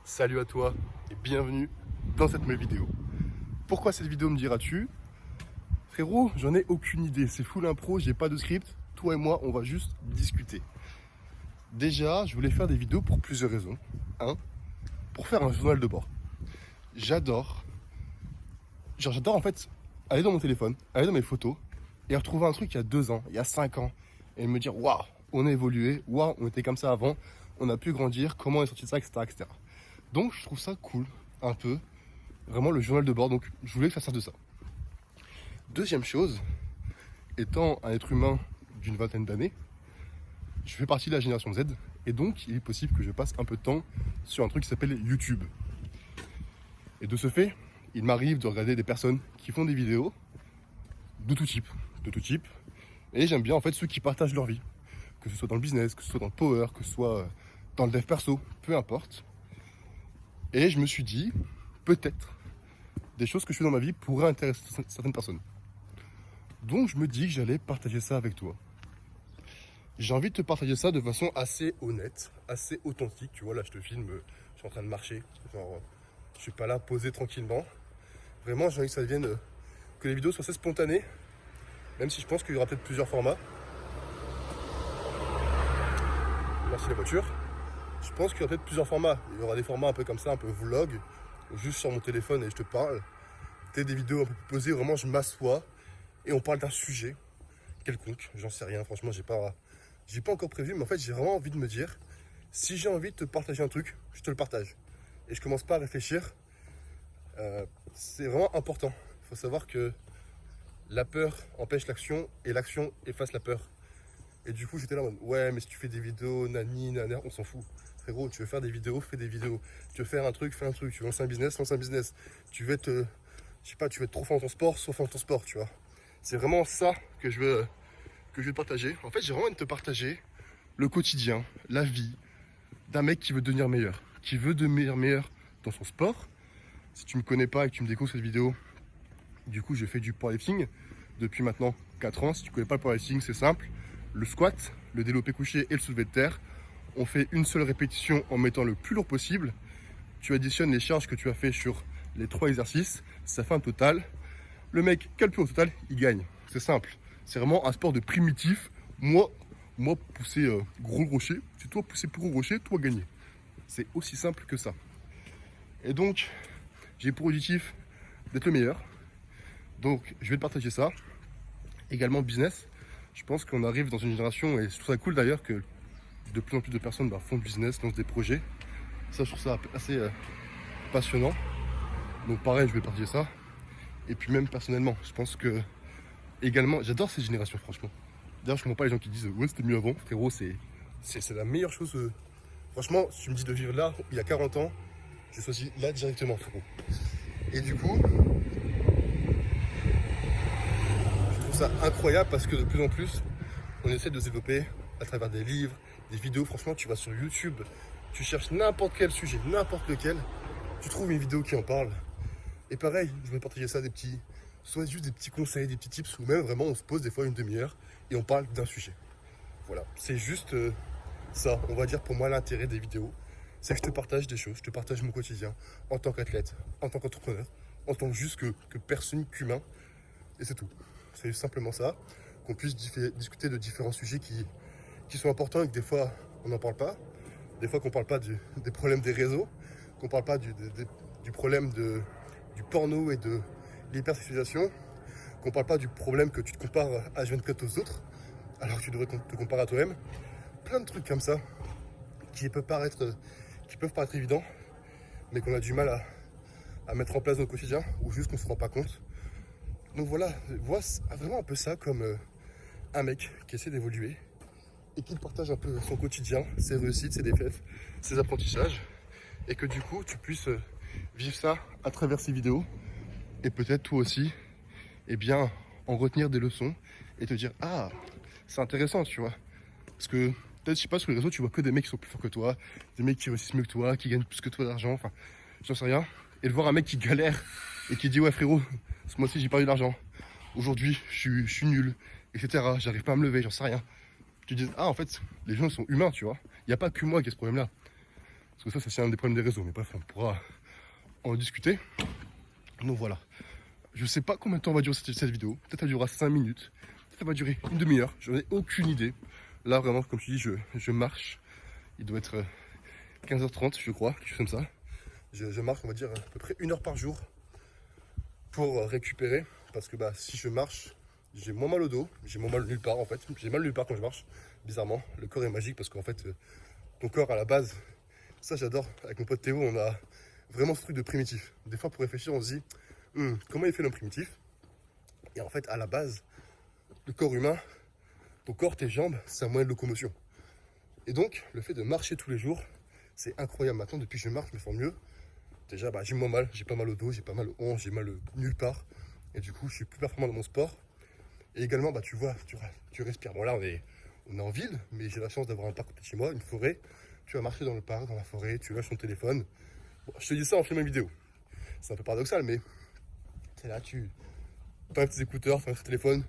Salut à toi et bienvenue dans cette nouvelle vidéo. Pourquoi cette vidéo, me diras-tu? Frérot, j'en ai aucune idée, c'est full impro, j'ai pas de script. Toi et moi, on va juste discuter. Déjà, je voulais faire des vidéos pour plusieurs raisons. Un, pour faire un journal de bord. J'adore en fait aller dans mon téléphone, aller dans mes photos et retrouver un truc il y a 2 ans, il y a 5 ans et me dire waouh, on a évolué, waouh, on était comme ça avant, on a pu grandir, comment on est sorti de ça, etc., etc. Donc je trouve ça cool, un peu, vraiment le journal de bord, donc je voulais faire ça de ça. Deuxième chose, étant un être humain d'une vingtaine d'années, je fais partie de la génération Z, et donc il est possible que je passe un peu de temps sur un truc qui s'appelle YouTube. Et de ce fait, il m'arrive de regarder des personnes qui font des vidéos de tout type, et j'aime bien en fait ceux qui partagent leur vie, que ce soit dans le business, que ce soit dans le power, que ce soit dans le dev perso, peu importe. Et je me suis dit, peut-être, des choses que je fais dans ma vie pourraient intéresser certaines personnes. Donc je me dis que j'allais partager ça avec toi. J'ai envie de te partager ça de façon assez honnête, assez authentique. Tu vois, là je te filme, je suis en train de marcher. Genre, je suis pas là posé tranquillement. Vraiment, j'ai envie que ça devienne, que les vidéos soient assez spontanées. Même si je pense qu'il y aura peut-être plusieurs formats. Merci la voiture. Je pense qu'il y aura peut-être plusieurs formats. Il y aura des formats un peu comme ça, un peu vlog, juste sur mon téléphone et je te parle. Peut-être des vidéos un peu plus posées, vraiment je m'assois et on parle d'un sujet quelconque. J'en sais rien, franchement, j'ai pas encore prévu, mais en fait j'ai vraiment envie de me dire, si j'ai envie de te partager un truc, je te le partage. Et je commence pas à réfléchir. C'est vraiment important. Il faut savoir que la peur empêche l'action et l'action efface la peur. Et du coup, j'étais là en mode, ouais, mais si tu fais des vidéos, nani, nana, on s'en fout. Frérot, tu veux faire des vidéos, fais des vidéos. Tu veux faire un truc, fais un truc. Tu veux lancer un business, lance un business. Tu veux être, je sais pas, tu veux être trop fort dans ton sport, sois fort dans ton sport, tu vois. C'est vraiment ça que je veux te partager. En fait, j'ai vraiment envie de te partager le quotidien, la vie d'un mec qui veut devenir meilleur. Qui veut devenir meilleur dans son sport. Si tu me connais pas et que tu me découvres cette vidéo, du coup, je fais du powerlifting depuis maintenant 4 ans. Si tu connais pas le powerlifting, c'est simple. Le squat, le développé couché et le soulevé de terre. On fait une seule répétition en mettant le plus lourd possible. Tu additionnes les charges que tu as fait sur les 3 exercices. Ça fait un total. Le mec qui a le plus haut total, il gagne. C'est simple. C'est vraiment un sport de primitif. Moi pousser gros rocher. Si toi pousser plus gros rocher, toi gagner. C'est aussi simple que ça. Et donc, j'ai pour objectif d'être le meilleur. Donc, je vais te partager ça. Également business. Je pense qu'on arrive dans une génération, et je trouve ça cool d'ailleurs, que de plus en plus de personnes font du business, lancent des projets. Ça, je trouve ça assez passionnant. Donc pareil, je vais partager ça. Et puis même personnellement, je pense que également, j'adore ces générations franchement. D'ailleurs, je comprends pas les gens qui disent ouais, c'était mieux avant. Frérot, c'est la meilleure chose. Franchement, si tu me dis de vivre là, il y a 40 ans, je choisis là directement, frérot. Et du coup, je trouve ça incroyable parce que de plus en plus, on essaie de se développer à travers des livres, des vidéos. Franchement, tu vas sur YouTube, tu cherches n'importe quel sujet, n'importe lequel, tu trouves une vidéo qui en parle. Et pareil, je vais partager ça, soit juste des petits conseils, des petits tips, ou même vraiment on se pose des fois une demi-heure et on parle d'un sujet. Voilà, c'est juste ça, on va dire pour moi l'intérêt des vidéos, c'est que je te partage des choses, je te partage mon quotidien en tant qu'athlète, en tant qu'entrepreneur, en tant juste que personne, qu'humain, et c'est tout. C'est simplement ça, qu'on puisse discuter de différents sujets qui sont importants et que des fois on n'en parle pas, des fois qu'on parle pas des problèmes des réseaux, qu'on parle pas du problème du porno et de l'hypersexualisation, qu'on parle pas du problème que tu te compares à H24 aux autres, alors que tu devrais te comparer à toi-même. Plein de trucs comme ça qui peuvent paraître évidents, mais qu'on a du mal à mettre en place dans le quotidien, ou juste qu'on ne se rend pas compte. Donc voilà, vois vraiment un peu ça comme un mec qui essaie d'évoluer et qui partage un peu son quotidien, ses réussites, ses défaites, ses apprentissages, et que du coup tu puisses vivre ça à travers ces vidéos, et peut-être toi aussi, eh bien, en retenir des leçons et te dire ah, c'est intéressant, tu vois. Parce que peut-être, je sais pas, sur les réseaux, tu vois que des mecs qui sont plus forts que toi, des mecs qui réussissent mieux que toi, qui gagnent plus que toi d'argent, enfin, j'en sais rien. Et de voir un mec qui galère et qui dit ouais frérot, ce mois-ci j'ai perdu de l'argent, aujourd'hui je suis nul, etc. J'arrive pas à me lever, j'en sais rien. Tu dis ah, en fait, les gens sont humains, tu vois. Il n'y a pas que moi qui ai ce problème-là. Parce que ça c'est un des problèmes des réseaux. Mais bref, on pourra en discuter. Donc voilà. Je sais pas combien de temps va durer cette vidéo. Peut-être elle durera 5 minutes. Peut-être elle va durer une demi-heure. J'en ai aucune idée. Là vraiment, comme je dis, je marche. Il doit être 15h30, je crois, quelque chose comme ça. Je marche, on va dire, à peu près 1 heure par jour pour récupérer. Parce que bah, si je marche, j'ai moins mal au dos. J'ai moins mal nulle part en fait. J'ai mal nulle part quand je marche. Bizarrement, le corps est magique parce qu'en fait, ton corps à la base, ça j'adore. Avec mon pote Théo, on a vraiment ce truc de primitif. Des fois, pour réfléchir, on se dit comment il fait l'homme primitif. Et en fait, à la base, le corps humain, ton corps, tes jambes, c'est un moyen de locomotion. Et donc, le fait de marcher tous les jours, c'est incroyable. Maintenant, depuis que je marche, je me sens mieux. Déjà, bah, j'ai moins mal, j'ai pas mal au dos, j'ai pas mal au hanche, j'ai mal nulle part. Et du coup, je suis plus performant dans mon sport. Et également, bah, tu vois, tu respires. Bon, là, on est en ville, mais j'ai la chance d'avoir un parc côté de chez moi, une forêt. Tu vas marcher dans le parc, dans la forêt, tu lâches ton téléphone. Bon, je te dis ça en filmant une vidéo. C'est un peu paradoxal, mais c'est là, tu enlèves tes écouteurs, tu enlèves ton téléphone,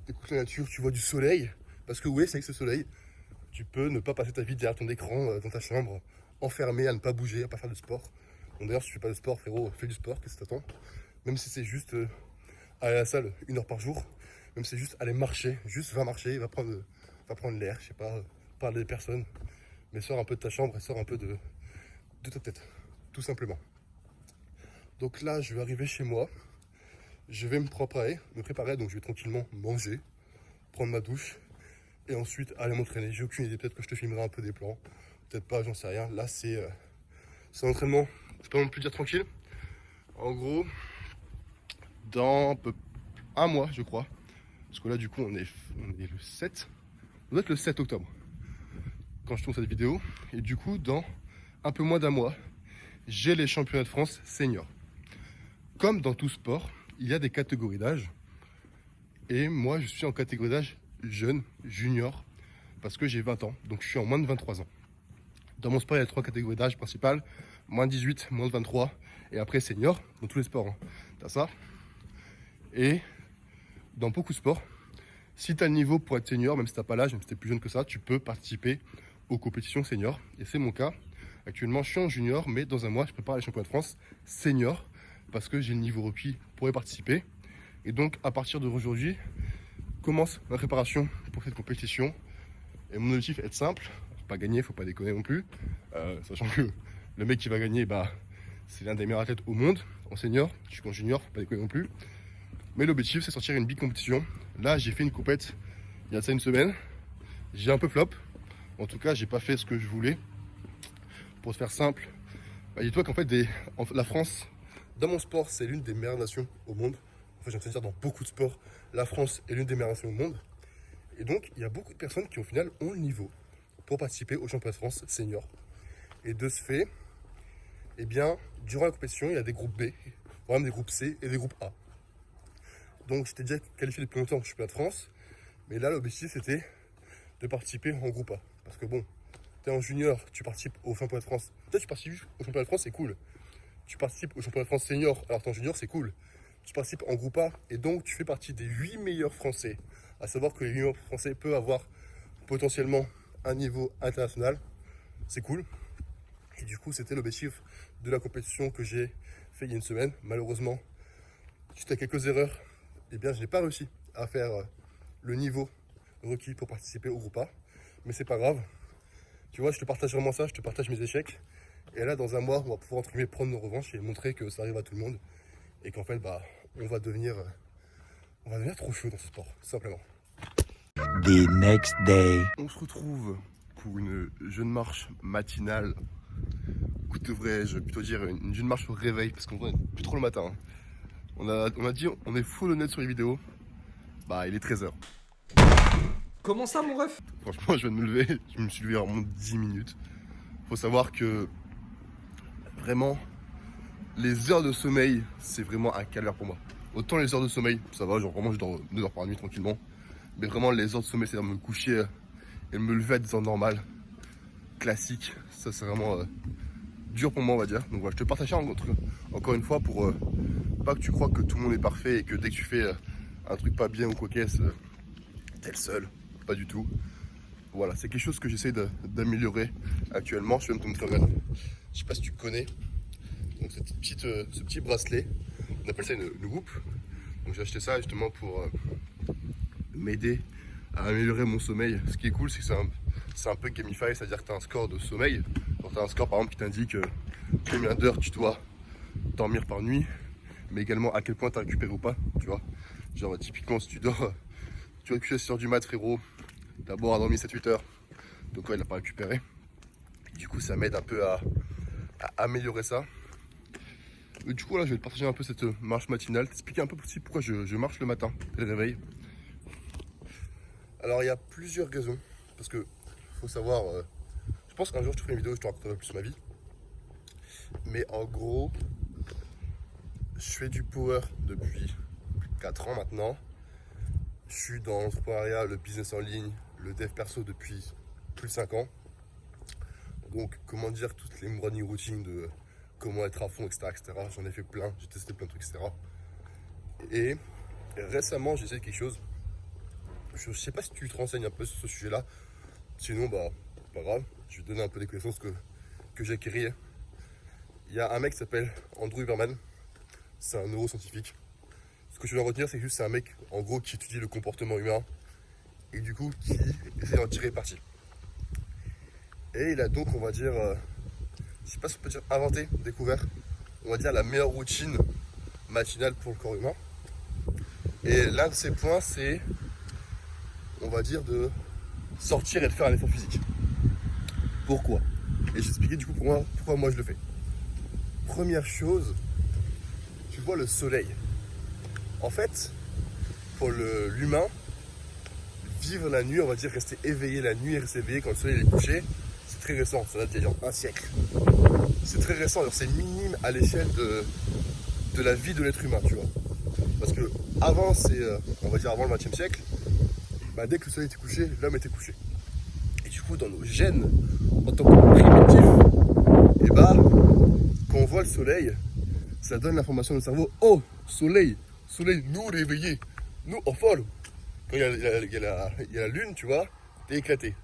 tu écoutes la nature, tu vois du soleil. Parce que oui, c'est avec ce soleil, tu peux ne pas passer ta vie derrière ton écran, dans ta chambre, enfermé, à ne pas bouger, à ne pas faire de sport. Bon, d'ailleurs, si tu fais pas de sport, frérot, fais du sport, qu'est-ce que t'attends? Même si c'est juste aller à la salle 1 heure par jour, même si c'est juste aller marcher, juste va marcher, va prendre l'air, je sais pas, parler des personnes, mais sors un peu de ta chambre et sors un peu de ta tête, tout simplement. Donc là, je vais arriver chez moi, je vais me préparer, donc je vais tranquillement manger, prendre ma douche, et ensuite aller m'entraîner. J'ai aucune idée, peut-être que je te filmerai un peu des plans, peut-être pas, j'en sais rien. Là, c'est un entraînement, je peux non plus dire tranquille. En gros, dans un mois, je crois, parce que là, du coup, on est le 7, on doit être le 7 octobre, quand je tourne cette vidéo. Et du coup, dans un peu moins d'un mois, j'ai les championnats de France seniors. Comme dans tout sport, il y a des catégories d'âge. Et moi, je suis en catégorie d'âge jeune, junior, parce que j'ai 20 ans, donc je suis en moins de 23 ans. Dans mon sport, il y a 3 catégories d'âge principales, moins de 18, moins de 23, et après senior, dans tous les sports. Hein. T'as ça. Et dans beaucoup de sports, si tu as le niveau pour être senior, même si tu n'as pas l'âge, même si tu es plus jeune que ça, tu peux participer aux compétitions seniors. Et c'est mon cas. Actuellement, je suis en junior, mais dans un mois, je prépare les championnats de France senior, parce que j'ai le niveau requis pour y participer. Et donc, à partir d'aujourd'hui, commence ma préparation pour cette compétition. Et mon objectif est simple, pas gagner, faut pas déconner non plus, sachant que le mec qui va gagner, bah, c'est l'un des meilleurs athlètes au monde en senior. Je suis en junior, faut pas déconner non plus. Mais l'objectif, c'est sortir une big compétition. Là, j'ai fait une compète il y a ça une semaine. J'ai un peu flop. En tout cas, j'ai pas fait ce que je voulais. Pour se faire simple, bah, dis-toi qu'en fait, la France, dans mon sport, c'est l'une des meilleures nations au monde. Enfin, j'ai envie de dire, dans beaucoup de sports, la France est l'une des meilleures nations au monde. Et donc, il y a beaucoup de personnes qui, au final, ont le niveau pour participer aux championnats de France seniors. Et de ce fait, eh bien, durant la compétition, il y a des groupes B, voire même des groupes C et des groupes A. Donc, j'étais déjà qualifié depuis longtemps au championnat de France. Mais là, l'objectif, c'était de participer en groupe A. Parce que bon, tu es en junior, tu participes au championnat de France. Peut-être tu participes au championnat de France, c'est cool. Tu participes au championnat de France senior alors que tu es en junior, c'est cool. Tu participes en groupe A et donc tu fais partie des 8 meilleurs Français. À savoir que les 8 meilleurs Français peuvent avoir potentiellement un niveau international. C'est cool. Et du coup, c'était l'objectif de la compétition que j'ai fait il y a une semaine. Malheureusement, suite à quelques erreurs, eh bien, je n'ai pas réussi à faire le niveau requis pour participer au groupe A. Mais c'est pas grave. Tu vois, je te partage vraiment ça, je te partage mes échecs. Et là, dans un mois, on va pouvoir entre guillemets prendre nos revanches et montrer que ça arrive à tout le monde. Et qu'en fait, bah, on va devenir trop chaud dans ce sport, tout simplement. The next day. On se retrouve pour une jeune marche matinale. Ou devrais-je plutôt dire une jeune marche au réveil, parce qu'on est plus trop le matin. Hein. On a dit, on est full honnête sur les vidéos. Bah, il est 13h. Comment ça, mon ref? Franchement, je viens de me lever, je me suis levé en 10 minutes. Faut savoir que vraiment, les heures de sommeil, c'est vraiment un calvaire pour moi. Autant les heures de sommeil, ça va, genre vraiment je dors 2 heures par nuit tranquillement. Mais vraiment les heures de sommeil, c'est-à-dire me coucher et me lever à des heures normales, classiques. Ça c'est vraiment dur pour moi, on va dire. Donc voilà, je te partage ça encore une fois pour pas que tu crois que tout le monde est parfait et que dès que tu fais un truc pas bien ou cocasse, t'es le seul. Pas du tout. Voilà, c'est quelque chose que j'essaie d'améliorer actuellement. Je vais même te montrer, regarde. Je sais pas si tu connais. Donc ce petit bracelet, on appelle ça une whoop. Donc j'ai acheté ça justement pour m'aider à améliorer mon sommeil. Ce qui est cool, c'est que c'est un peu gamify, c'est-à-dire que tu as un score de sommeil. Tu as un score par exemple qui t'indique combien d'heures tu dois dormir par nuit, mais également à quel point tu as récupéré ou pas, tu vois. Genre typiquement si tu dors, tu vas coucher à 6 h du mat, frérot, d'abord à dormir 7-8 heures, donc ouais, il n'a pas récupéré. Du coup ça m'aide un peu à améliorer ça. Et du coup là je vais te partager un peu cette marche matinale, t'expliquer un peu aussi pourquoi je marche le matin, dès le réveil. Alors il y a plusieurs raisons, parce que faut savoir, je pense qu'un jour je te ferai une vidéo où je te raconterai plus ma vie. Mais en gros, je fais du power depuis 4 ans maintenant. Je suis dans l'entrepreneuriat, le business en ligne, le dev perso depuis plus de 5 ans. Donc comment dire, toutes les morning routines de comment être à fond, etc. J'en ai fait plein, j'ai testé plein de trucs, etc. Et récemment j'ai essayé quelque chose. Je sais pas si tu te renseignes un peu sur ce sujet-là. Sinon, bah, pas grave. Je vais te donner un peu des connaissances que j'ai acquises. Il y a un mec qui s'appelle Andrew Huberman. C'est un neuroscientifique. Ce que je veux en retenir, c'est que c'est un mec, en gros, qui étudie le comportement humain. Et du coup, qui essaie d'en tirer parti. Et il a donc, on va dire, je sais pas si on peut dire inventé, découvert, on va dire la meilleure routine matinale pour le corps humain. Et l'un de ses points, c'est, on va dire, de sortir et de faire un effort physique. Pourquoi? Et je vais expliquer du coup pourquoi moi je le fais. Première chose, tu vois le soleil. En fait, pour l'humain, vivre la nuit, on va dire rester éveillé la nuit et rester éveillé quand le soleil est couché, c'est très récent, ça date d'il y a genre un siècle. C'est très récent, c'est minime à l'échelle de la vie de l'être humain, tu vois. Parce que avant, on va dire avant le 20e siècle, bah, dès que le soleil était couché, l'homme était couché. Et du coup, dans nos gènes, en tant que primitif, et bah, quand on voit le soleil, ça donne l'information au cerveau, oh, soleil, nous réveillés, nous en folle. Quand il y a la lune, tu vois, t'es éclaté.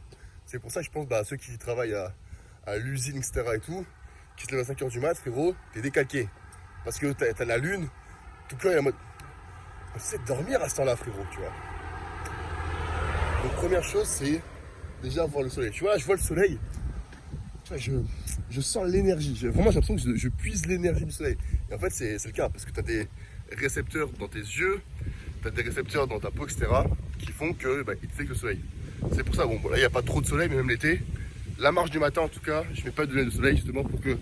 C'est pour ça que je pense, bah, ceux qui travaillent à l'usine, etc. et tout, qui se lèvent à 5 h du mat, frérot, t'es décalqué. Parce que t'as la lune, tout le temps il est en mode, on sait dormir à ce temps-là, frérot, tu vois. Donc première chose, c'est déjà voir le soleil. Tu vois, là, je vois le soleil, tu vois, je sens l'énergie. Vraiment, j'ai l'impression que je puise l'énergie du soleil. Et en fait, c'est le cas, parce que tu as des récepteurs dans tes yeux, tu as des récepteurs dans ta peau, etc., qui font que bah, il te fait que le soleil. C'est pour ça, bon, là, il n'y a pas trop de soleil, mais même l'été, la marche du matin, en tout cas, je ne mets pas de lunettes de soleil, justement, pour que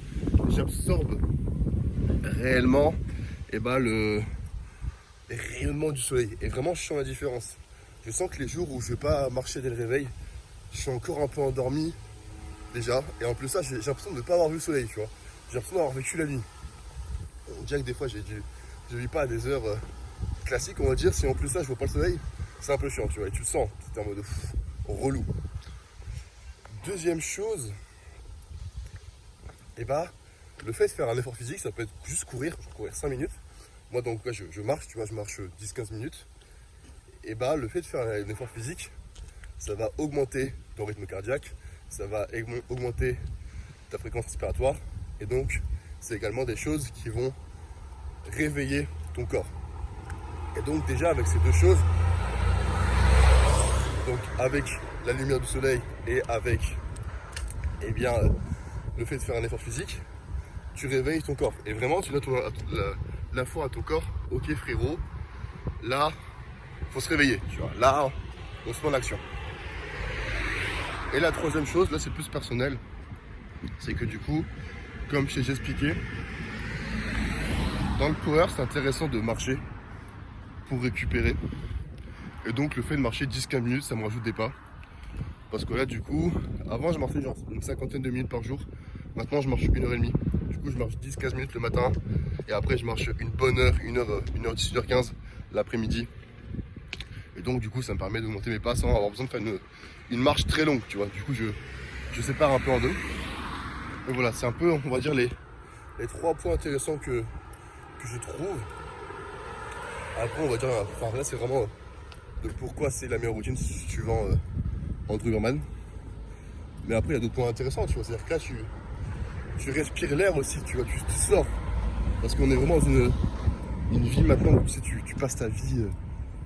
j'absorbe réellement et bah, les rayonnements du soleil. Et vraiment, je sens la différence. Je sens que les jours où je ne vais pas marcher dès le réveil, je suis encore un peu endormi, déjà, et en plus ça, j'ai l'impression de ne pas avoir vu le soleil, tu vois. J'ai l'impression d'avoir vécu la nuit. On dirait que des fois, je ne vis pas à des heures classiques, on va dire. Si en plus ça, je vois pas le soleil, c'est un peu chiant, tu vois. Et tu le sens, c'est en mode relou. Deuxième chose, et bah, le fait de faire un effort physique, ça peut être juste courir 5 minutes. Moi, donc, là, je marche, tu vois, je marche 10-15 minutes. Et bah, le fait de faire un effort physique, ça va augmenter ton rythme cardiaque, ça va augmenter ta fréquence respiratoire, et donc c'est également des choses qui vont réveiller ton corps. Et donc déjà avec ces deux choses, donc avec la lumière du soleil et avec le fait de faire un effort physique, tu réveilles ton corps. Et vraiment tu donnes l'info à ton corps, ok frérot, là faut se réveiller, tu vois, là on se met en action. Et la troisième chose, là c'est plus personnel, c'est que du coup, comme j'ai expliqué, dans le power c'est intéressant de marcher pour récupérer. Et donc le fait de marcher 10-15 minutes, ça me rajoute des pas. Parce que là du coup, avant je marchais genre une cinquantaine de minutes par jour, maintenant je marche 1h30. Du coup je marche 10-15 minutes le matin, et après je marche une bonne heure, 1h10, 1h15 l'après-midi. Et donc du coup ça me permet d'augmenter mes pas sans avoir besoin de faire une marche très longue, tu vois. Du coup je sépare un peu en deux. Et voilà, c'est un peu, on va dire, les 3 points intéressants que je trouve. Après on va dire, enfin là c'est vraiment de pourquoi c'est la meilleure routine suivant Andrew Huberman. Mais après, il y a d'autres points intéressants, tu vois. C'est-à-dire que là, tu respires l'air aussi, tu vois, tu sors. Parce qu'on est vraiment dans une vie maintenant où tu passes ta vie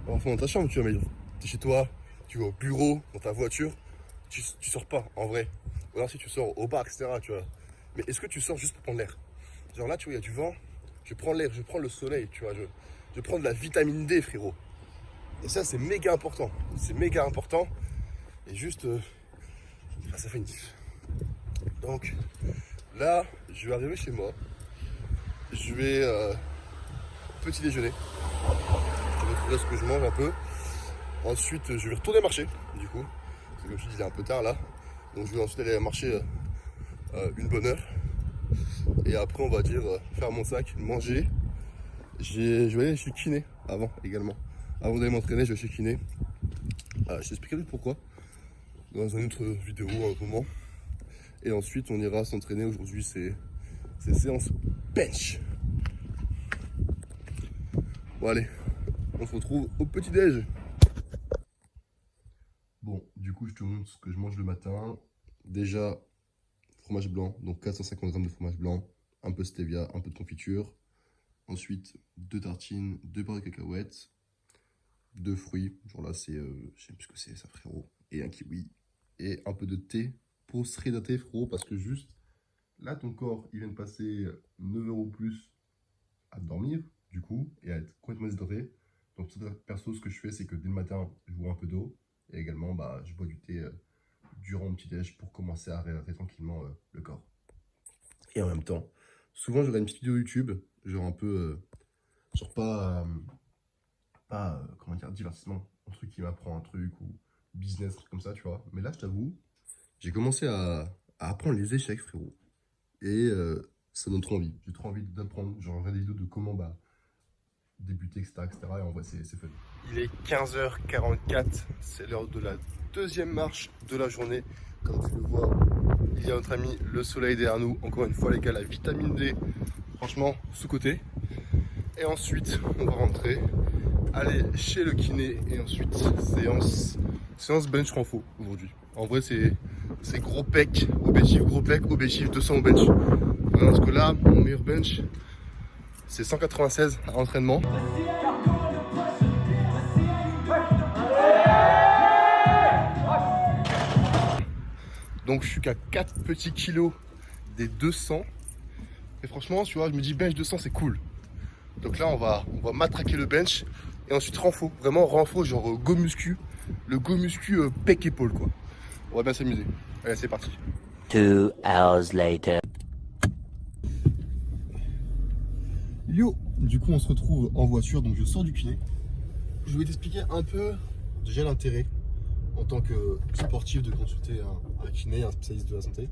enfin dans ta chambre, tu vois, mais t'es chez toi, tu vas au bureau, dans ta voiture, tu sors pas, en vrai. Ou alors si tu sors au bar, etc., tu vois. Mais est-ce que tu sors juste pour prendre l'air? Genre là, tu vois, il y a du vent, je prends l'air, je prends le soleil, tu vois, je prends de la vitamine D, frérot. Et ça, c'est méga important. C'est méga important. Et juste, ça fait une diff. Donc, là, je vais arriver chez moi. Je vais petit déjeuner. Je vais retrouver ce que je mange un peu. Ensuite, je vais retourner marcher, du coup. Parce que comme je te dis, il est un peu tard là. Donc, je vais ensuite aller marcher une bonne heure. Et après, on va dire faire mon sac, manger. Je vais aller chez kiné avant également. Avant d'aller m'entraîner, je vais chez kiné. Je t'expliquerai pourquoi dans une autre vidéo à un moment. Et ensuite, on ira s'entraîner. Aujourd'hui, c'est séance bench. Bon, allez, on se retrouve au petit-déj. Bon, du coup, je te montre ce que je mange le matin. Déjà, fromage blanc, donc 450 g de fromage blanc, un peu stevia, un peu de confiture. Ensuite, 2 tartines, 2 barres de cacahuètes, 2 fruits, genre là c'est, je sais plus ce que c'est ça frérot, et un kiwi, et un peu de thé pour se réhydrater frérot, parce que juste, là ton corps il vient de passer 9 heures ou plus à dormir, du coup, et à être complètement déshydraté. Donc perso, ce que je fais, c'est que dès le matin, je bois un peu d'eau, et également je bois du thé durant mon petit déj pour commencer à réhydrater tranquillement le corps. Et en même temps, souvent j'aurai une petite vidéo YouTube, genre un peu, genre pas comment dire, divertissement, un truc qui m'apprend un truc ou business, un truc comme ça, tu vois. Mais là, je t'avoue, j'ai commencé à apprendre les échecs, frérot. Et ça donne trop envie. J'ai trop envie d'apprendre, genre des vidéos de comment débuter, etc., etc. Et en vrai, c'est fun. Il est 15h44, c'est l'heure de la deuxième marche de la journée. Comme tu le vois, il y a notre ami le soleil derrière nous. Encore une fois, les gars, la vitamine D, franchement, sous-côté. Et ensuite, on va rentrer, aller chez le kiné et ensuite séance bench renfo aujourd'hui. En vrai, c'est gros pec, OB chiffre 200 au bench. Parce que là, mon meilleur bench, c'est 196 à l'entraînement. Donc je suis qu'à 4 petits kilos des 200. Et franchement, tu vois, je me dis bench 200, c'est cool. Donc là, on va matraquer le bench et ensuite renfo. Vraiment renfo, genre go muscu. Le go muscu pec épaule, quoi. On va bien s'amuser. Allez, c'est parti. 2 hours later. Yo, du coup, on se retrouve en voiture. Donc je sors du kiné. Je vais t'expliquer un peu déjà l'intérêt en tant que sportif de consulter un kiné, un spécialiste de la santé.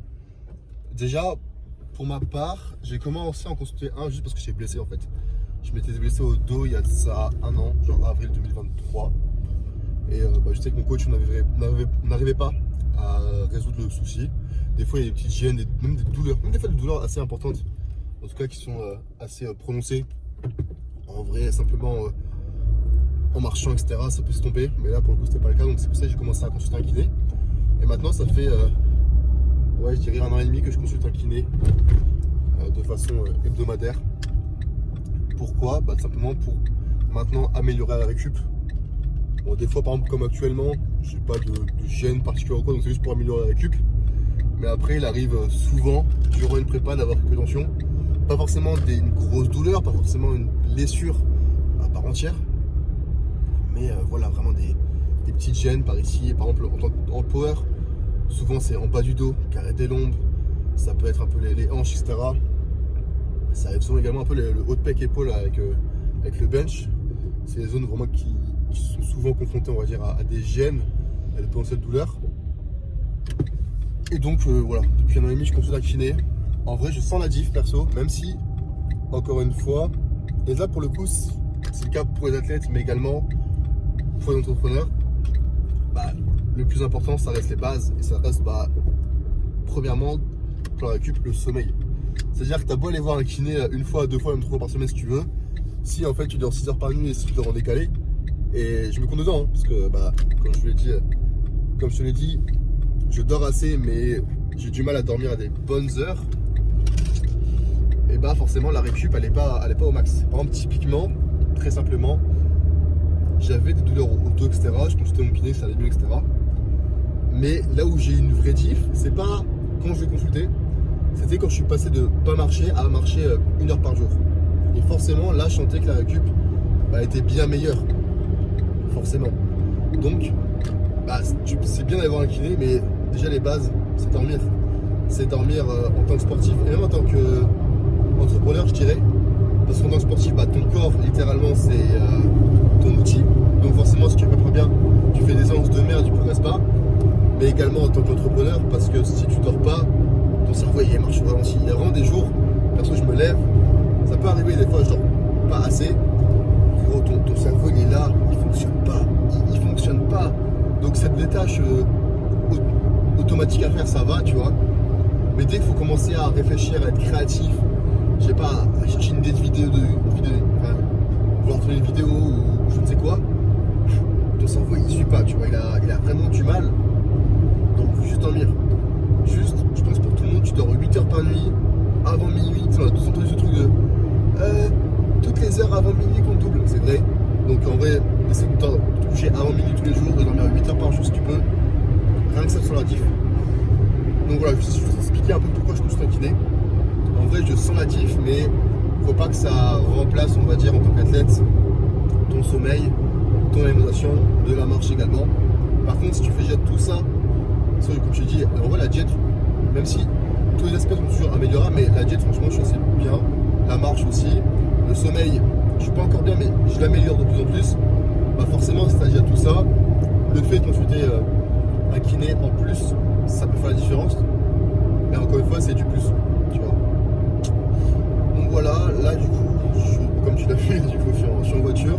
Déjà, pour ma part, j'ai commencé à en consulter un juste parce que j'étais blessé en fait. Je m'étais blessé au dos il y a de ça un an, genre avril 2023. Et je sais que mon coach n'arrivait pas à résoudre le souci. Des fois, il y a des petites gênes, même des douleurs, même des fois des douleurs assez importantes, en tout cas qui sont assez prononcées. En vrai, simplement en marchant, etc., ça peut se tomber. Mais là, pour le coup, c'était pas le cas. Donc, c'est pour ça que j'ai commencé à consulter un kiné. Et maintenant, ça fait, je dirais 1 an et demi que je consulte un kiné de façon hebdomadaire. Pourquoi? Simplement pour maintenant améliorer la récup. Bon, des fois, par exemple, comme actuellement, j'ai pas de gêne particulière ou quoi, donc c'est juste pour améliorer la récup. Mais après, il arrive souvent, durant une prépa, d'avoir quelques tensions. Pas forcément une grosse douleur, pas forcément une blessure à part entière. Mais voilà, vraiment des petites gênes par ici. Par exemple, en power, souvent c'est en bas du dos, carré des lombes. Ça peut être un peu les hanches, etc. Ça arrive souvent également un peu le haut de pec épaule avec le bench. C'est des zones vraiment qui sont souvent confrontées, on va dire, à des gênes, à des potentielles douleurs. Et donc voilà, depuis 1 an et demi, je consulte un kiné. En vrai, je sens la diff perso, même si, encore une fois, et là pour le coup, c'est le cas pour les athlètes, mais également pour les entrepreneurs. Le plus important, ça reste les bases, et ça reste, premièrement, pour la récup, le sommeil. C'est-à-dire que tu as beau aller voir un kiné 1 fois, 2 fois, même 3 fois par semaine si tu veux. Si en fait tu dors 6 heures par nuit et si tu dors en décalé, et je me compte dedans, parce que comme je te l'ai dit, je dors assez, mais j'ai du mal à dormir à des bonnes heures, et bah forcément la récup elle est pas au max. Par exemple, typiquement, très simplement, j'avais des douleurs au dos, etc. Je consultais mon kiné, ça allait mieux, etc. Mais là où j'ai une vraie diff, c'est pas quand je vais consulter, c'était quand je suis passé de pas marcher à marcher 1 heure par jour. Et forcément, là, je sentais que la récup était bien meilleure. Forcément. Donc, c'est bien d'avoir un kiné, mais déjà les bases, c'est dormir. C'est dormir en tant que sportif et même en tant qu'entrepreneur, je dirais. Parce qu'en tant que sportif, ton corps, littéralement, c'est ton outil. Donc forcément, si tu ne prépares bien, tu fais des séances de merde, tu ne progresses pas. Mais également en tant qu'entrepreneur, parce que si tu dors pas, ton cerveau il marche au ralenti. Il y a vraiment des jours, perso je me lève, ça peut arriver des fois je dors pas assez. Gros, ton cerveau il est là, il fonctionne pas. Donc cette détache automatique à faire, ça va, tu vois. Mais dès qu'il faut commencer à réfléchir, à être créatif, je sais pas, à chercher une vidéo vouloir tourner une vidéo ou je ne sais quoi, ton cerveau il suit pas, tu vois, il a vraiment du mal. Donc juste dormir. Juste, je pense pour tout le monde, tu dors 8 heures par nuit, avant minuit, tu as tous entendu ce truc de toutes les heures avant minuit qu'on double, c'est vrai. Donc en vrai, essaie de te coucher avant minuit tous les jours, de dormir 8 heures par jour si tu peux. Rien que ça sur la diff. Donc voilà, je vais expliquer un peu pourquoi je consulte un kiné. En vrai, je sens la diff, mais faut pas que ça remplace, on va dire, en tant qu'athlète, ton sommeil, ton alimentation, de la marche également. Par contre, si tu fais déjà tout ça, comme je te dis, en vrai la diète, même si tous les aspects sont toujours améliorables, mais la diète franchement je suis assez bien, la marche aussi, le sommeil, je suis pas encore bien mais je l'améliore de plus en plus, forcément si tu as déjà tout ça, le fait de consulter un kiné en plus, ça peut faire la différence, mais encore une fois c'est du plus, tu vois. Donc voilà, là du coup, comme tu l'as vu, du coup je suis en voiture,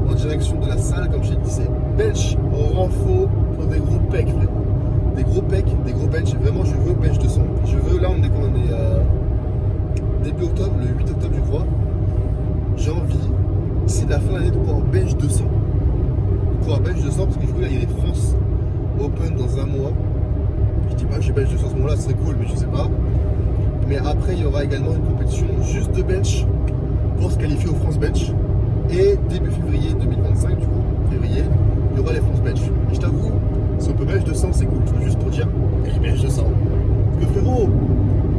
en direction de la salle, comme je t'ai dit, c'est bench au renfort pour des gros pecs, frère. Des gros pecs, des gros bench. Vraiment, je veux bench 200. Je veux, là, on est quand on est début octobre, le 8 octobre, je crois. J'ai envie, d'ici la fin de l'année, de pouvoir bench 200. De pouvoir bench 200 parce que je veux, là, il y a les France Open dans un mois. Je dis pas que je bench 200 à ce moment-là, ce serait cool, mais je sais pas. Mais après, il y aura également une compétition juste de bench pour se qualifier au France Bench. Et début février 2025, du coup, février, il y aura les France Bench. Et je t'avoue, si on peut bench 200, c'est cool. Juste pour dire, je bench 200. Parce que frérot,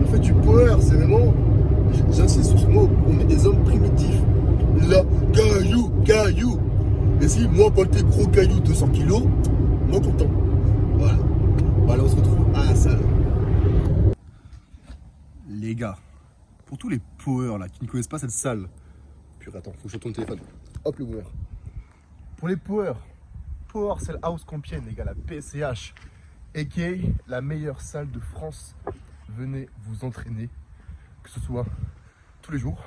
on fait du power, c'est vraiment, j'insiste sur ce mot, on est des hommes primitifs. Là, caillou. Et si moi, porter gros caillou 200 kilos, moi content. Voilà. Voilà, on se retrouve à la salle. Les gars, pour tous les powers là qui ne connaissent pas cette salle, purée, attends, faut que je tourne le téléphone. Hop, le boomer. Pour les Power Cell House Compiègne, les gars, la PCH, a.k.a. la meilleure salle de France. Venez vous entraîner, que ce soit tous les jours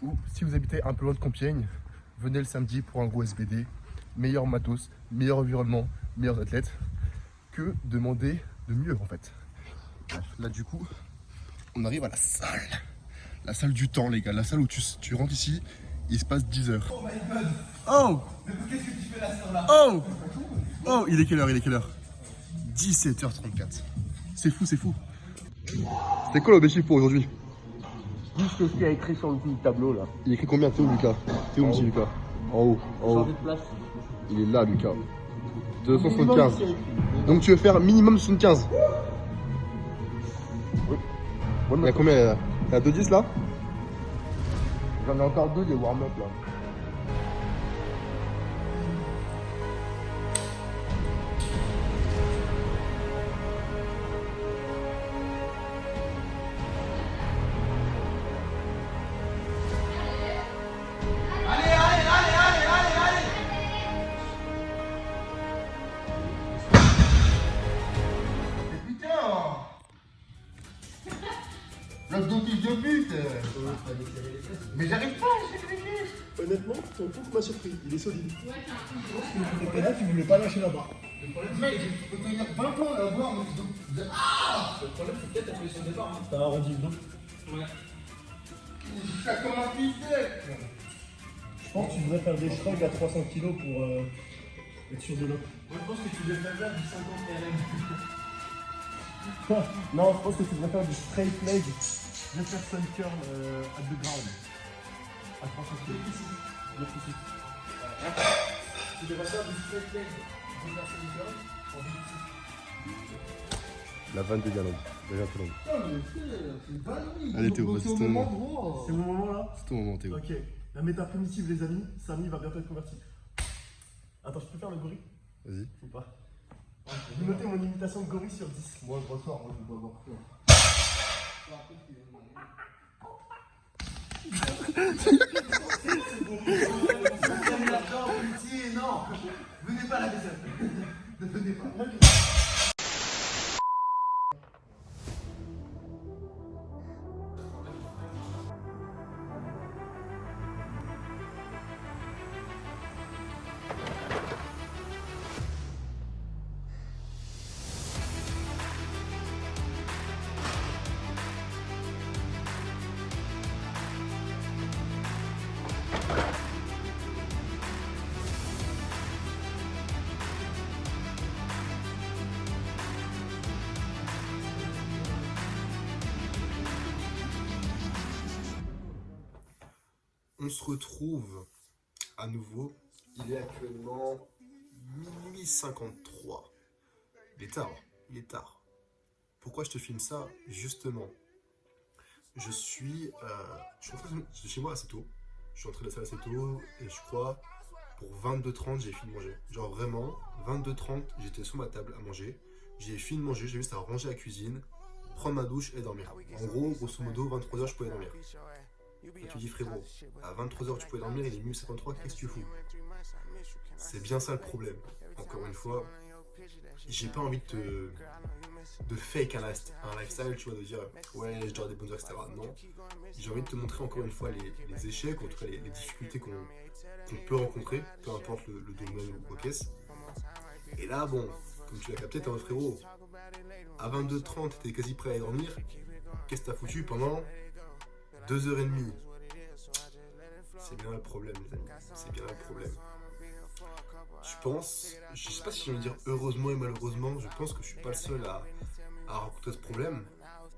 ou si vous habitez un peu loin de Compiègne, venez le samedi pour un gros SBD. Meilleur matos, meilleur environnement, meilleurs athlètes. Que demander de mieux en fait. Bref, là du coup, on arrive à la salle. La salle du temps, les gars, la salle où tu rentres ici, il se passe 10 heures. Oh my god! Oh! Qu'est-ce que tu fais là, là? Oh! Oh! Il est quelle heure? 17h34. C'est fou. C'était quoi l'objectif pour aujourd'hui? Juste ce qu'il y a écrit sur le tableau là. Il écrit combien? T'es où, Lucas? T'es où, petit Lucas? En haut. Changer de place. Il est là, Lucas. 275. Donc tu veux faire minimum 75? Oui. Il y a combien là? T'as 2,10 là? J'en ai encore 2 des warm-up là. Mais j'arrive pas à lâcher les cuisses. Honnêtement, ton pouf m'a surpris, il est solide. Et là, tu voulais pas lâcher la barre. Le problème, mec, je peux tenir 20 ans à la barre. Le problème, c'est peut-être la position de départ. T'as arrondi le dos. Ouais. Ça commence vite. Je pense que tu devrais faire des shrugs à 300 kg pour être sûr de l'autre. Moi, je pense que tu devrais faire du 50 RM. Non, je pense que tu devrais faire du straight leg. Jefferson curl at the ground. À 360. Bien ici. Tu devrais faire du straight leg. Jefferson curl en La vanne de Galande. Déjà trop longue. c'est Allez Théo, vas-y, c'est ton moment. gros. C'est mon moment là. C'est ton moment Théo. Ok. La méta primitive, les amis. Samy va bientôt être converti. Attends, je peux faire le gorille Vas-y. ou pas? Vous notez mon imitation de gorille sur 10. Moi, je ressors, moi, je dois avoir peur. Non, venez pas à la maison. Ne venez pas. On se retrouve à nouveau. Il est actuellement minuit 53. Il est tard, il est tard. Pourquoi je te filme ça? Justement, je suis rentré de chez moi assez tôt. Je suis entré de la salle assez tôt et je crois pour 22h30 j'ai fini de manger. Genre vraiment, 22h30 j'étais sur ma table à manger. J'ai fini de manger, j'ai juste à ranger la cuisine, prendre ma douche et dormir. En gros, grosso modo, 23h je pouvais dormir. Et tu dis frérot, à 23h tu pouvais dormir, il est minuit 53, qu'est-ce que tu fous? C'est bien ça le problème. Encore une fois, j'ai pas envie de fake un lifestyle, tu vois, de dire ouais, je dors des bonnes heures, etc. Non, j'ai envie de te montrer encore une fois les échecs, en tout cas les difficultés qu'on peut rencontrer, peu importe le domaine ou quoi qu'est-ce. Et là, bon, comme tu l'as capté, t'es un frérot. À 22h30, t'es quasi prêt à aller dormir. Qu'est-ce que t'as foutu pendant 2h30? C'est bien le problème, les amis. C'est bien le problème. Je sais pas si je vais dire heureusement et malheureusement, je pense que je suis pas le seul à rencontrer ce problème.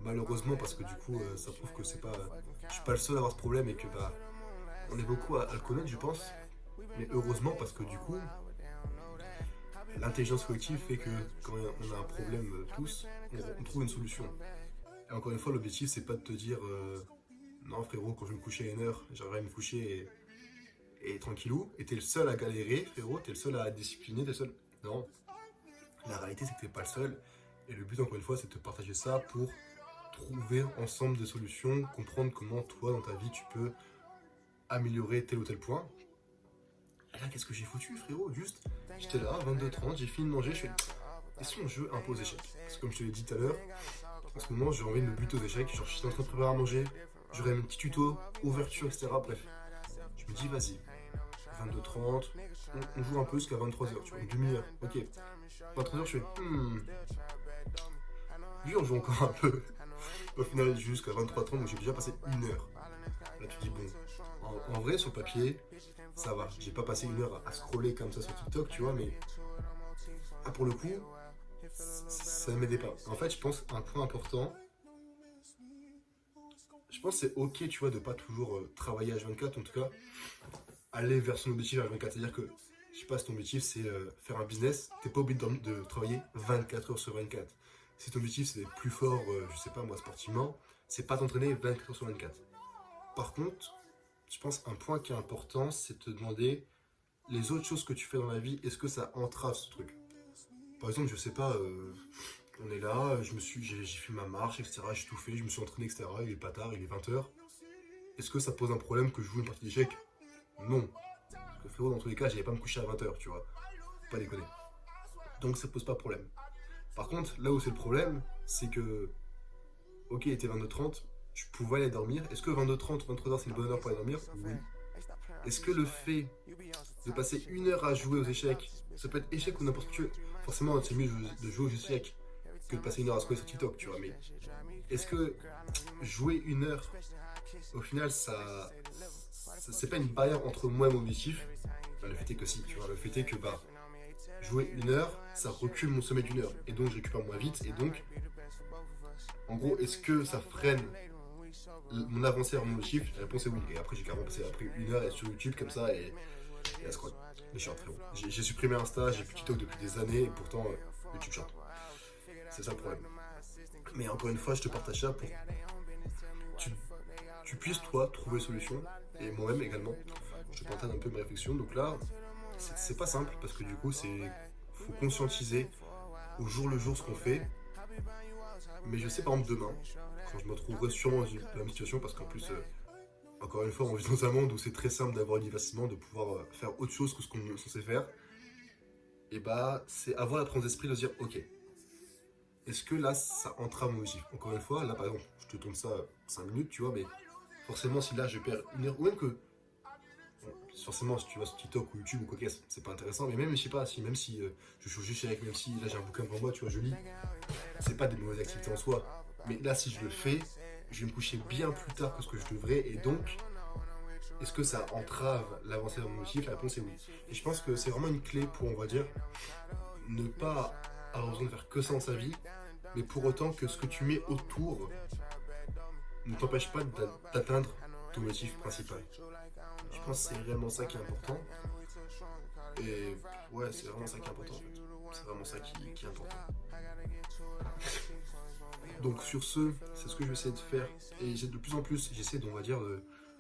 Malheureusement, parce que du coup, ça prouve que je suis pas le seul à avoir ce problème et que bah, on est beaucoup à le connaître, je pense. Mais heureusement, parce que du coup, l'intelligence collective fait que quand on a un problème tous, on trouve une solution. Et encore une fois, l'objectif, c'est pas de te dire non frérot, quand je vais me coucher à 1h, j'arriverai à me coucher et tranquillou, et t'es le seul à galérer, frérot, t'es le seul à discipliner, t'es le seul. Non. La réalité, c'est que t'es pas le seul. Et le but, encore une fois, c'est de te partager ça pour trouver ensemble des solutions, comprendre comment toi, dans ta vie, tu peux améliorer tel ou tel point. Et là, qu'est-ce que j'ai foutu, frérot? Juste, j'étais là, 22h30, j'ai fini de manger, je fais. Et si on joue un peu aux échecs? Parce que comme je te l'ai dit tout à l'heure, en ce moment, j'ai envie de me buter aux échecs. Genre, je suis en train de préparer à manger, j'aurai un petit tuto, ouverture, etc. Bref, je me dis, vas-y, 22h30, on joue un peu jusqu'à 23h, tu vois, une demi-heure, ok. 23h, je fais, lui, on joue encore un peu. Au final, jusqu'à 23h30, donc j'ai déjà passé 1 heure. Là, tu dis, bon, en vrai, sur le papier, ça va. J'ai pas passé 1 heure à scroller comme ça sur TikTok, tu vois, mais ah, pour le coup, ça ne m'aidait pas. En fait, je pense un point important, je pense que c'est ok, tu vois, de pas toujours travailler H24, en tout cas, aller vers son objectif H24. C'est-à-dire que, je sais pas, si ton objectif c'est faire un business, t'es pas obligé de travailler 24 heures sur 24. Si ton objectif c'est d'être plus fort, je sais pas moi, sportivement, c'est pas t'entraîner 24 heures sur 24. Par contre, je pense un point qui est important, c'est de te demander les autres choses que tu fais dans la vie, est-ce que ça entrave ce truc? Par exemple, je sais pas, on est là, j'ai fait ma marche, etc. J'ai tout fait, je me suis entraîné, etc. Il est pas tard, il est 20h. Est-ce que ça pose un problème que je joue une partie d'échecs? Non. Parce que frérot, dans tous les cas, j'allais pas me coucher à 20h, tu vois. Faut pas déconner. Donc ça pose pas de problème. Par contre, là où c'est le problème, c'est que, ok, il était 22h30, je pouvais aller dormir. Est-ce que 22h30, 23h, c'est une bonne heure pour aller dormir? Oui. Est-ce que le fait de passer 1 heure à jouer aux échecs, ça peut être échec ou n'importe quoi, forcément c'est mieux de jouer aux échecs que de passer 1 heure à scroller sur TikTok, tu vois, mais est-ce que jouer 1 heure, au final, c'est pas une barrière entre moi et mon objectif? Bah, le fait est que si, tu vois, le fait est que jouer 1 heure, ça recule mon sommeil d'1 heure, et donc je récupère moins vite, et donc En gros, est-ce que ça freine mon avancée vers mon objectif? La réponse est oui. Et après, j'ai carrément passé après 1 heure et sur YouTube comme ça et à scroll. Mais je suis en très bon. J'ai supprimé Insta, j'ai plus TikTok depuis des années et pourtant YouTube chante. C'est ça le problème. Mais encore une fois, je te partage ça pour que tu puisses toi trouver solution et moi-même également. Je te partage un peu mes réflexions. Donc là, c'est pas simple parce que du coup, faut conscientiser au jour le jour ce qu'on fait. Mais je sais par exemple demain, quand je me retrouverai sûrement dans la même situation, parce qu'en plus, encore une fois, on vit dans un monde où c'est très simple d'avoir un divertissement, de pouvoir faire autre chose que ce qu'on est censé faire. Et bah, c'est avoir la présence d'esprit de se dire, ok, est-ce que là, ça entrave mon objectif? Encore une fois, là par exemple, je te tourne ça 5 minutes, tu vois, mais forcément, si là je perds 1 heure, ou même que, bon, forcément, si tu vas sur TikTok ou YouTube ou quoi qu'est-ce, c'est pas intéressant, mais même, je sais pas, même si je suis juste avec, même si là j'ai un bouquin devant moi, tu vois, je lis, c'est pas des mauvaises activités en soi, mais là, si je le fais, je vais me coucher bien plus tard que ce que je devrais, et donc, est-ce que ça entrave l'avancée dans mon objectif? La réponse est oui. Et je pense que c'est vraiment une clé pour, on va dire, ne pas avoir besoin de faire que ça dans sa vie, mais pour autant que ce que tu mets autour ne t'empêche pas d'atteindre ton objectif principal. Je pense que c'est vraiment ça qui est important. Et ouais, c'est vraiment ça qui est important en fait. C'est vraiment ça qui est important. Donc sur ce, c'est ce que je vais essayer de faire. Et de plus en plus, j'essaie, on va dire,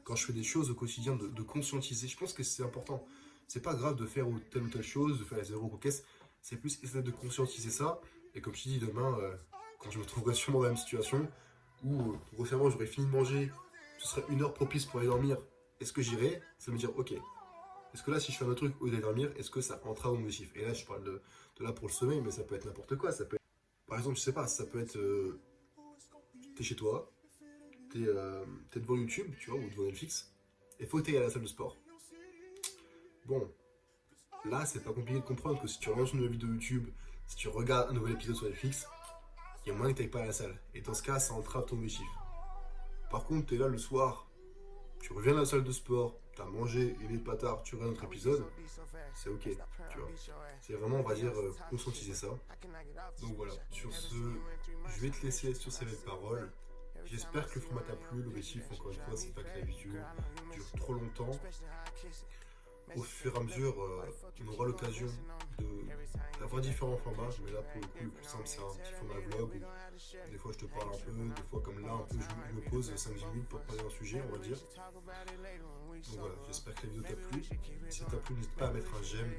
quand je fais des choses au quotidien, de conscientiser. Je pense que c'est important. C'est pas grave de faire telle ou telle chose, de faire les 0 caisse. C'est plus essayer de conscientiser ça. Et comme je te dis, demain, quand je me trouverai sûrement dans la même situation, où grossièrement j'aurais fini de manger, ce serait 1 heure propice pour aller dormir, est-ce que j'irai? Ça me dire, ok, est-ce que là, si je fais un autre truc au lieu d'aller dormir, est-ce que ça entrave mon objectif? Et là, je parle de là pour le sommeil, mais ça peut être n'importe quoi. Ça peut être, par exemple, je sais pas, ça peut être, t'es chez toi, t'es devant YouTube, tu vois, ou devant Netflix, et faut que t'ailles à la salle de sport. Bon, là, c'est pas compliqué de comprendre que si tu relances une nouvelle vidéo YouTube, si tu regardes un nouvel épisode sur Netflix, il y a moyen que t'ailles pas à la salle. Et dans ce cas, ça entrave ton objectif. Par contre, t'es là le soir, tu reviens à la salle de sport, t'as mangé, il est pas tard, tu regardes notre épisode, c'est ok, tu vois. C'est vraiment, on va dire, conscientiser ça. Donc voilà, sur ce, je vais te laisser sur ces belles paroles. J'espère que le format t'a plu. L'objectif, encore une fois, c'est pas que la vidéo dure trop longtemps. Au fur et à mesure, on aura l'occasion d'avoir différents formats, mais là pour le coup le plus simple c'est un petit format vlog où des fois je te parle un peu, des fois comme là un peu je me pose 5-10 minutes pour te parler d'un sujet, on va dire. Donc voilà, j'espère que la vidéo t'a plu. Si t'a plu, n'hésite pas à mettre un j'aime,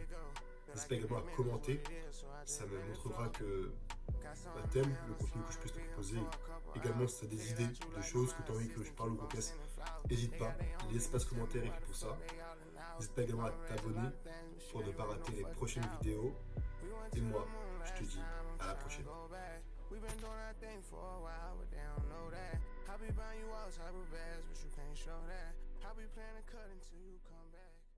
n'hésite pas également à commenter, ça me montrera que t'aimes le contenu que je puisse te proposer. Également si tu as des idées de choses que tu as envie que je parle ou qu'on caisse, n'hésite pas, l'espace commentaire est fait pour ça. N'hésite pas également à t'abonner pour ne pas rater les prochaines vidéos. Et moi, je te dis à la prochaine. We've been doing that thing for a while, but they don't know that. I be buying you all type of bags, but you can't show that. I be planning to cut until you come back.